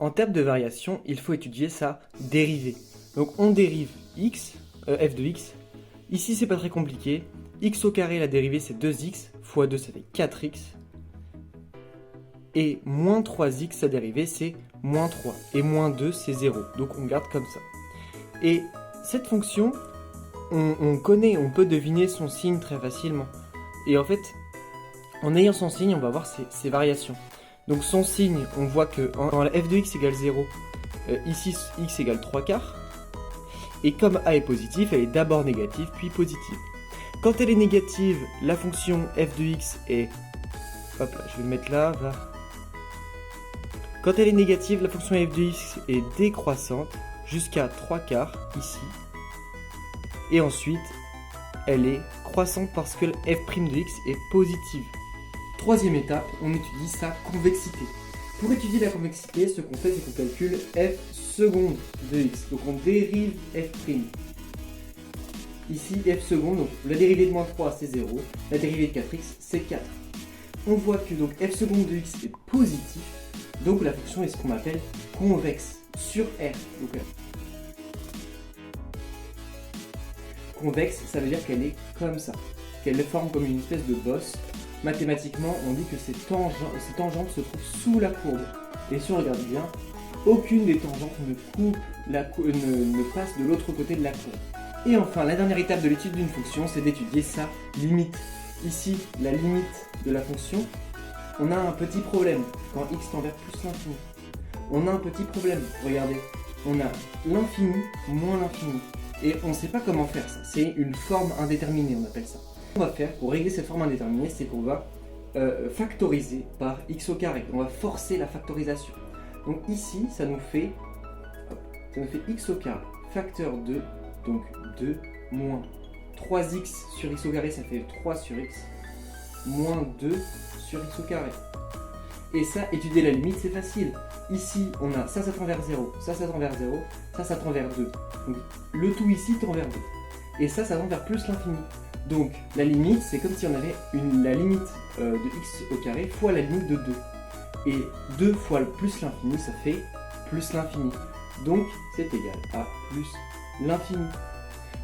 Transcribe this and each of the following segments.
En termes de variation, il faut étudier sa dérivée. Donc on dérive x, f de x. Ici c'est pas très compliqué. X au carré, la dérivée c'est 2x, fois 2 ça fait 4x. Et moins 3x, sa dérivée c'est moins 3. Et moins 2 c'est 0. Donc on garde comme ça. Et cette fonction, on connaît, on peut deviner son signe très facilement. Et en fait, en ayant son signe, on va voir ses variations. Donc son signe, on voit que quand la f de x égale 0, ici x égale 3 quarts. Et comme a est positif, elle est d'abord négative, puis positive. Quand elle est négative, la fonction f de x est... Hop là, je vais le mettre là, va. Quand elle est négative, la fonction f de x est décroissante jusqu'à 3 quarts, ici. Et ensuite, elle est croissante parce que f' de x est positive. Troisième étape, on étudie sa convexité. Pour étudier la convexité, ce qu'on fait, c'est qu'on calcule f seconde de x. Donc on dérive f'. Ici, f seconde, donc la dérivée de moins 3, c'est 0. La dérivée de 4x, c'est 4. On voit que donc f seconde de x est positif. Donc la fonction est ce qu'on appelle convexe sur R. Donc, convexe, ça veut dire qu'elle est comme ça. Qu'elle forme comme une espèce de bosse. Mathématiquement, on dit que ces tangentes se trouvent sous la courbe. Et si on regarde bien, aucune des tangentes ne passe de l'autre côté de la courbe. Et enfin, la dernière étape de l'étude d'une fonction, c'est d'étudier sa limite. Ici, la limite de la fonction, on a un petit problème quand x tend vers plus l'infini. On a un petit problème, regardez. On a l'infini moins l'infini. Et on ne sait pas comment faire ça. C'est une forme indéterminée, on appelle ça. Ce qu'on va faire pour régler cette forme indéterminée, c'est qu'on va factoriser par x au carré. On va forcer la factorisation. Donc ici, ça nous fait x au carré, facteur 2, donc 2 moins 3x sur x au carré, ça fait 3 sur x, moins 2 sur x au carré. Et ça, étudier la limite, c'est facile. Ici, on a ça tend vers 0, ça tend vers 0, ça tend vers 2. Donc le tout ici tend vers 2. Et ça tend vers plus l'infini. Donc la limite, c'est comme si on avait la limite de x au carré fois la limite de 2. Et 2 fois le plus l'infini, ça fait plus l'infini. Donc c'est égal à plus l'infini.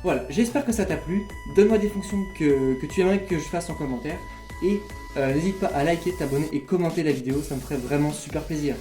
Voilà, j'espère que ça t'a plu. Donne-moi des fonctions que tu aimerais que je fasse en commentaire. Et n'hésite pas à liker, t'abonner et commenter la vidéo, ça me ferait vraiment super plaisir.